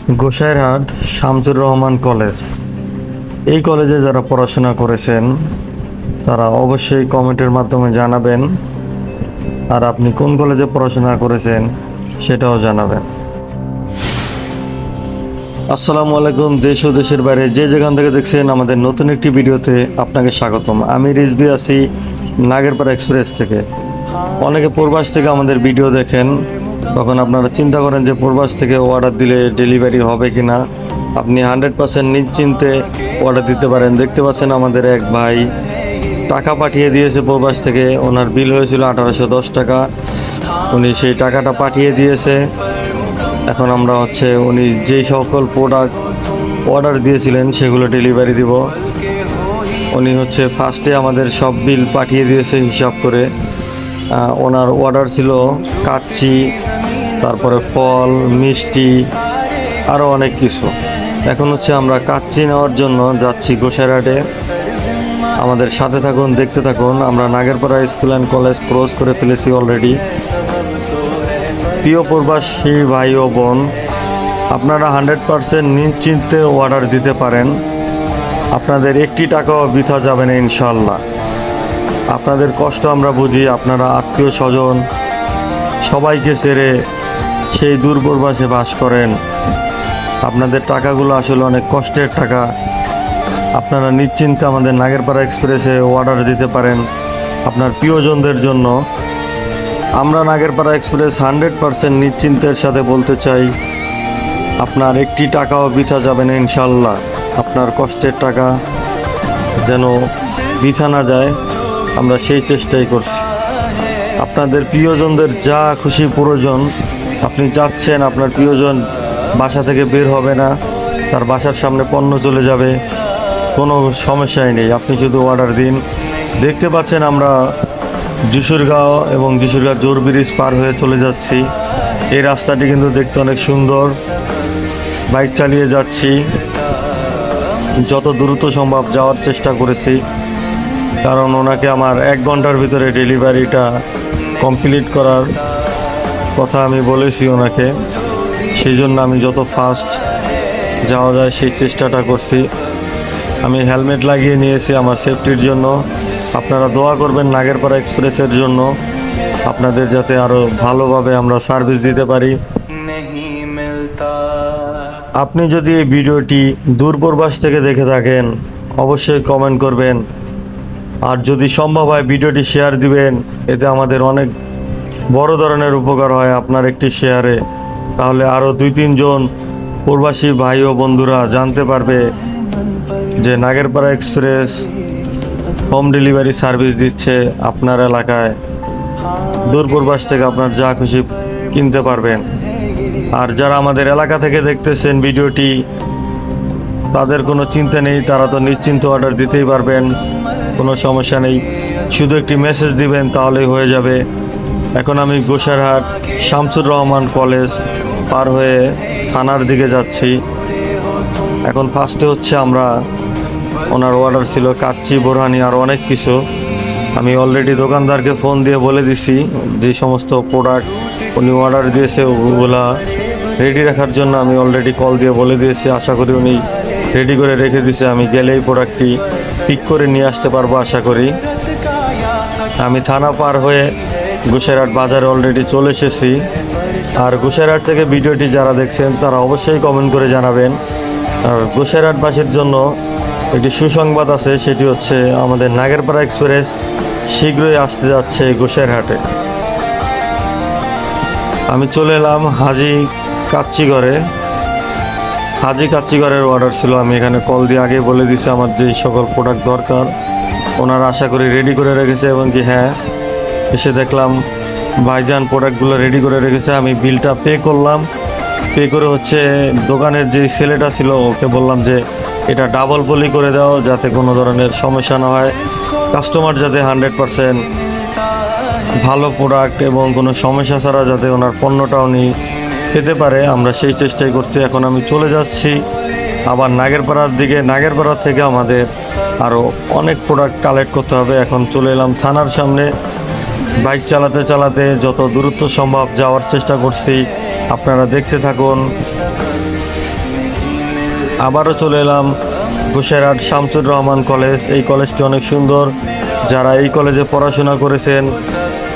Gosairhat Shamsur Rahman college. এই কলেজে যারা পড়াশোনা করেছেন তারা অবশ্যই কমেন্টের মাধ্যমে জানাবেন, আর আপনি কোন কলেজে পড়াশোনা করেছেন সেটাও জানাবেন। আসসালামু আলাইকুম। দেশ ও দেশের বাইরে যে যেখান থেকে দেখছেন আমাদের নতুন একটি ভিডিওতে আপনাকে স্বাগতম। আমি রিজভি আছি নাগেরপাড়া এক্সপ্রেস থেকে। অনেকে প্রবাস থেকে আমাদের ভিডিও দেখেন, তখন আপনারা চিন্তা করেন যে প্রবাস থেকে অর্ডার দিলে ডেলিভারি হবে কি না। আপনি 100% নিশ্চিন্তে অর্ডার দিতে পারেন। দেখতে পাচ্ছেন আমাদের এক ভাই টাকা পাঠিয়ে দিয়েছে প্রবাস থেকে। ওনার বিল হয়েছিল 1810 টাকা, উনি সেই টাকাটা পাঠিয়ে দিয়েছে। এখন আমরা উনি যেই সকল প্রোডাক্ট অর্ডার দিয়েছিলেন সেগুলো ডেলিভারি দিব। উনি ফার্স্টে আমাদের সব বিল পাঠিয়ে দিয়েছে হিসাব করে। ওনার অর্ডার ছিল কাচ্চি, তারপরে ফল, মিষ্টি, আরও অনেক কিছু। এখন আমরা কাচ্চি নেওয়ার জন্য যাচ্ছি গোসাইরহাটে। আমাদের সাথে থাকুন, দেখতে থাকুন। আমরা Nagerpara school and college cross করে ফেলেছি অলরেডি। প্রিয় প্রবাসী ভাই ও বোন, আপনারা 100% নিশ্চিন্তে অর্ডার দিতে পারেন। আপনাদের একটি টাকাও বৃথা যাবে না ইনশাল্লাহ। আপনাদের কষ্ট আমরা বুঝি। আপনারা আত্মীয় স্বজন সবাইকে ছেড়ে সেই দূর প্রবাসে বাস করেন। আপনাদের টাকাগুলো আসলে অনেক কষ্টের টাকা। আপনারা নিশ্চিন্তে আমাদের নাগেরপাড়া এক্সপ্রেসে অর্ডার দিতে পারেন আপনার প্রিয়জনদের জন্য। আমরা নাগেরপাড়া এক্সপ্রেস 100% নিশ্চিন্তের সাথে বলতে চাই, আপনার একটি টাকাও বৃথা যাবে না ইনশাল্লাহ। আপনার কষ্টের টাকা যেন বৃথা না যায়, আমরা সেই চেষ্টাই করছি। আপনাদের প্রিয়জনদের যা খুশি প্রয়োজন, আপনি যাচ্ছেন, আপনার প্রিয়জন বাসা থেকে বের হবে না, তার বাসার সামনে পণ্য চলে যাবে, কোনো সমস্যাই নেই। আপনি শুধু অর্ডার দিন। দেখতে পাচ্ছেন আমরা যশোরগাঁও এবং যশোরগাঁও জোর ব্রিজ পার হয়ে চলে যাচ্ছি। এই রাস্তাটি কিন্তু দেখতে অনেক সুন্দর। বাইক চালিয়ে যাচ্ছি, যত দ্রুত সম্ভব যাওয়ার চেষ্টা করেছি, কারণ ওনাকে আমার 1 ঘন্টার ভিতরে ডেলিভারিটা কমপ্লিট করার কথা আমি বলেছি ওনাকে। সেই জন্য আমি যত ফাস্ট যাওয়া যায় সেই চেষ্টাটা করছি। আমি হেলমেট লাগিয়ে নিয়েছি আমার সেফটির জন্য। আপনারা দোয়া করবেন নাগেরপাড়া এক্সপ্রেসের জন্য, আপনাদের যাতে আরও ভালোভাবে আমরা সার্ভিস দিতে পারি। আপনি যদি এই ভিডিওটি দূর প্রবাস থেকে দেখে থাকেন অবশ্যই কমেন্ট করবেন, আর যদি সম্ভব হয় ভিডিওটি শেয়ার দিবেন। এতে আমাদের অনেক বড় ধরনের উপকার হয় আপনার একটি শেয়ারে। তাহলে আরও 2-3 জন প্রবাসী ভাই ও বন্ধুরা জানতে পারবে যে Nagerpara express home delivery service দিচ্ছে আপনার এলাকায়। দূর প্রবাস থেকে আপনার যা খুশি কিনতে পারবেন। আর যারা আমাদের এলাকা থেকে দেখতেছেন ভিডিওটি, তাদের কোনো চিন্তা নেই, তারা তো নিশ্চিন্ত অর্ডার দিতেই পারবেন, কোনো সমস্যা নেই। শুধু একটি মেসেজ দিবেন তাহলেই হয়ে যাবে। এখন আমি গোসাইরহাট শামসুর রহমান কলেজ পার হয়ে থানার দিকে যাচ্ছি। এখন ফার্স্টে আমরা ওনার অর্ডার ছিল কাচ্চি, বোরহানি, আর অনেক কিছু। আমি অলরেডি দোকানদারকে ফোন দিয়ে বলে দিছি যে সমস্ত প্রোডাক্ট উনি অর্ডার দিয়েছে ওগুলা রেডি রাখার জন্য। আমি অলরেডি কল দিয়ে বলে দিয়েছি, আশা করি উনি রেডি করে রেখে দিয়েছে। আমি গেলেই প্রোডাক্টটি পিক করে নিয়ে আসতে পারবো আশা করি। আমি থানা পার হয়ে গোসাইরহাট বাজারে অলরেডি চলে এসেছি। আর গোসাইরহাট থেকে ভিডিওটি যারা দেখছেন তারা অবশ্যই কমেন্ট করে জানাবেন। আর গোসাইরহাটবাসীর জন্য একটি সুসংবাদ আছে, সেটি আমাদের নাগেরপাড়া এক্সপ্রেস শীঘ্রই আসতে যাচ্ছে গোসাইরহাটে। আমি চলে এলাম হাজি কাচ্চিঘরে। হাজি কাচ্চিঘরের অর্ডার ছিল। আমি এখানে কল দিয়ে আগে বলে দিছি আমার যেই সকল প্রোডাক্ট দরকার ওনারা আশা করি রেডি করে রেখেছে। এবং কি হ্যাঁ, এসে দেখলাম ভাইজান প্রোডাক্টগুলো রেডি করে রেখেছে। আমি বিলটা পে করলাম। পে করে দোকানের যে ছেলেটা ছিল ওকে বললাম যে এটা ডাবল পলি করে দাও, যাতে কোনো ধরনের সমস্যা না হয়। কাস্টমার যাতে 100% ভালো প্রোডাক্ট এবং কোনো সমস্যা ছাড়া যাতে ওনার পণ্যটা উনি পেতে পারে, আমরা সেই চেষ্টাই করছি। এখন আমি চলে যাচ্ছি আবার নাগেরপাড়ার দিকে। নাগেরপাড়া থেকে আমাদের আরও অনেক প্রোডাক্ট কালেক্ট করতে হবে। এখন চলে এলাম থানার সামনে। বাইক চালাতে চালাতে যত দূরত্ব সম্ভব যাওয়ার চেষ্টা করছি। আপনারা দেখতে থাকুন। আবারও চলে এলাম গোসাইরহাট শামসুর রহমান কলেজ। এই কলেজটি অনেক সুন্দর। যারা এই কলেজে পড়াশোনা করেছেন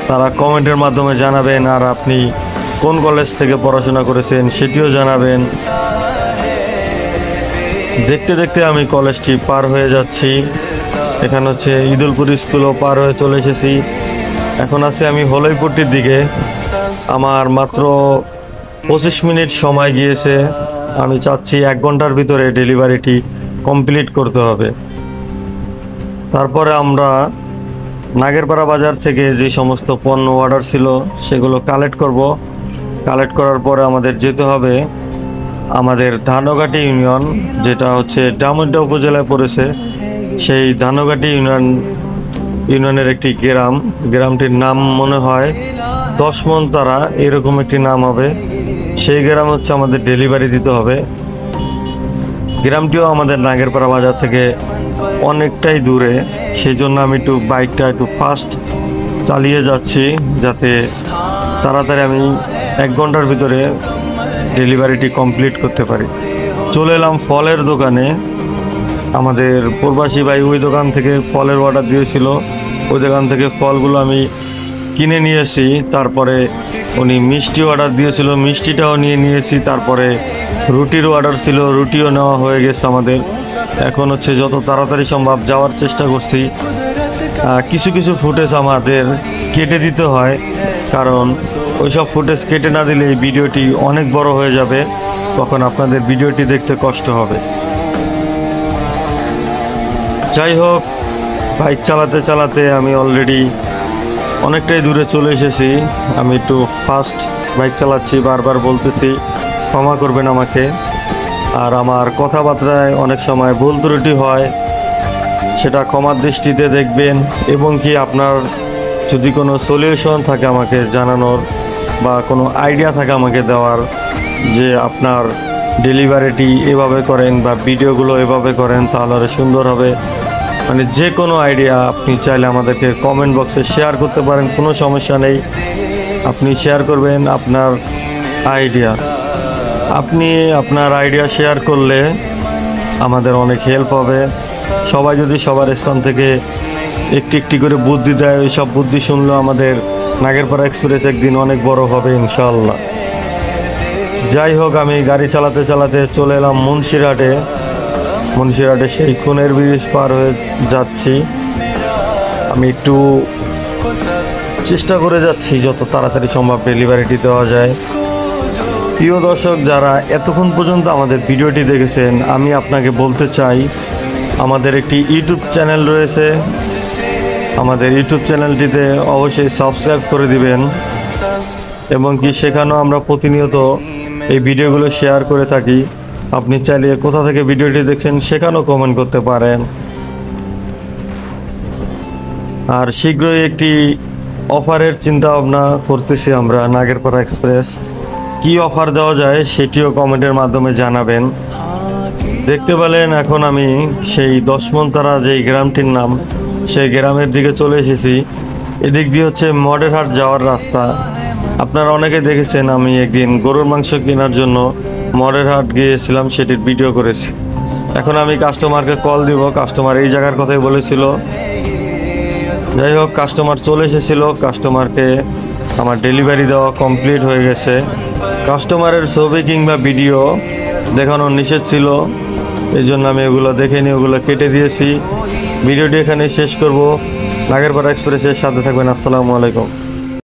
তারা কমেন্টের মাধ্যমে জানাবেন, আর আপনি কোন কলেজ থেকে পড়াশোনা করেছেন সেটিও জানাবেন। দেখতে দেখতে আমি কলেজটি পার হয়ে যাচ্ছি। এখানে হচ্ছে ঈদুলপুর স্কুলও পার হয়ে চলে এসেছি। এখন আছি আমি হলইপুরটির দিকে। আমার মাত্র 25 মিনিট সময় গিয়েছে। আমি চাচ্ছি 1 ঘন্টার ভিতরে ডেলিভারিটি কমপ্লিট করতে হবে। তারপরে আমরা নাগেরপাড়া বাজার থেকে যে সমস্ত পণ্য অর্ডার ছিল সেগুলো কালেক্ট করব। কালেক্ট করার পরে আমাদের যেতে হবে আমাদের ধানঘাটি ইউনিয়ন, যেটা হচ্ছে ডামুড্যা উপজেলায় পড়েছে। সেই ধানঘাটি ইউনিয়নের একটি গ্রামটির নাম মনে হয় 10 মন তারা, এরকম একটি নাম হবে। সেই গ্রাম হচ্ছে আমাদের ডেলিভারি দিতে হবে। গ্রামটিও আমাদের নাগেরপাড়া বাজার থেকে অনেকটাই দূরে, সেই জন্য আমি বাইকটা একটু ফাস্ট চালিয়ে যাচ্ছি যাতে তাড়াতাড়ি আমি 1 ঘন্টার ভিতরে ডেলিভারিটি কমপ্লিট করতে পারি। চলে এলাম ফলের দোকানে। আমাদের প্রবাসী ভাই ওই দোকান থেকে ফলের অর্ডার দিয়েছিল, ওই দোকান থেকে ফলগুলো আমি কিনে নিয়েছি। তারপরে উনি মিষ্টি অর্ডার দিয়েছিল, মিষ্টিটাও নিয়েছি। তারপরে রুটির অর্ডার ছিল, রুটিও নেওয়া হয়ে গেছে আমাদের। এখন হচ্ছে যত তাড়াতাড়ি সম্ভব যাওয়ার চেষ্টা করছি। কিছু কিছু ফুটেজ আমাদের কেটে দিতে হয়, কারণ ওইসব ফুটেজ কেটে না দিলে এই ভিডিওটি অনেক বড় হয়ে যাবে, তখন আপনাদের ভিডিওটি দেখতে কষ্ট হবে। যাই হোক, বাইক চালাতে চালাতে আমি অলরেডি অনেকটাই দূরে চলে এসেছি। আমি একটু ফাস্ট বাইক চালাচ্ছি, বারবার বলতেছি, ক্ষমা করবেন আমাকে। আর আমার কথাবার্তায় অনেক সময় ভুল ত্রুটি হয়, সেটা ক্ষমার দৃষ্টিতে দেখবেন। এবং কি আপনার যদি কোনো সলিউশন থাকে আমাকে জানানোর, বা কোনো আইডিয়া থাকে আমাকে দেওয়ার, যে আপনার ডেলিভারিটি এভাবে করেন বা ভিডিওগুলো এভাবে করেন তাহলে আরও সুন্দর হবে, মানে যে কোনো আইডিয়া আপনি চাইলে আমাদেরকে কমেন্ট বক্সে শেয়ার করতে পারেন, কোনো সমস্যা নেই। আপনি শেয়ার করবেন আপনার আইডিয়া। আপনি আপনার আইডিয়া শেয়ার করলে আমাদের অনেক হেল্প হবে। সবাই যদি সবার স্থান থেকে একটি একটি করে বুদ্ধি দেয়, ওই সব বুদ্ধি শুনলেও আমাদের নাগেরপাড়া এক্সপ্রেস একদিন অনেক বড় হবে ইনশাআল্লাহ। যাই হোক, আমি গাড়ি চালাতে চালাতে চলে এলাম মুন্সিরহাটে। সেই খুনের ব্রিজ পার হয়ে যাচ্ছি। আমি একটু চেষ্টা করে যাচ্ছি যত তাড়াতাড়ি সম্ভব ডেলিভারিটি দেওয়া যায়। প্রিয় দর্শক, যারা এতক্ষণ পর্যন্ত আমাদের ভিডিওটি দেখেছেন, আমি আপনাকে বলতে চাই আমাদের একটি ইউটিউব চ্যানেল রয়েছে। আমাদের ইউটিউব চ্যানেলটিতে অবশ্যই সাবস্ক্রাইব করে দিবেন, এবং কি সেখানেও আমরা প্রতিনিয়ত এই ভিডিওগুলো শেয়ার করে থাকি। আপনি চাইলে কোথা থেকে ভিডিওটি দেখছেন সেখানেও কমেন্ট করতে পারেন। আর শীঘ্রই একটি অফারের চিন্তা ভাবনা করতেছি আমরা নাগেরপাড়া এক্সপ্রেস। কি অফার দেওয়া যায় সেটিও কমেন্টের মাধ্যমে জানাবেন। দেখতে পেলেন এখন আমি সেই 10 মন তারা যেই গ্রামটির নাম, সেই গ্রামের দিকে চলে এসেছি। এদিক দিয়ে হচ্ছে মডেরহাট যাওয়ার রাস্তা। আপনারা অনেকে দেখেছেন আমি একদিন গরুর মাংস কেনার জন্য মডেরহাট গিয়েছিলাম, সেটির ভিডিও করেছি। এখন আমি কাস্টমারকে কল দিব, কাস্টমার এই জায়গার কথাই বলেছিল। যাই হোক, কাস্টমার চলে এসেছিল, কাস্টমারকে আমার ডেলিভারি দেওয়া কমপ্লিট হয়ে গেছে। কাস্টমারের ছবি কিংবা ভিডিও দেখানো নিষেধ ছিল, এই জন্য আমি ওগুলো দেখে নিয়ে ওগুলো কেটে দিয়েছি। ভিডিওটি এখানে শেষ করব। নাগেরপাড়া এক্সপ্রেসের সাথে থাকবেন। আসসালামু আলাইকুম।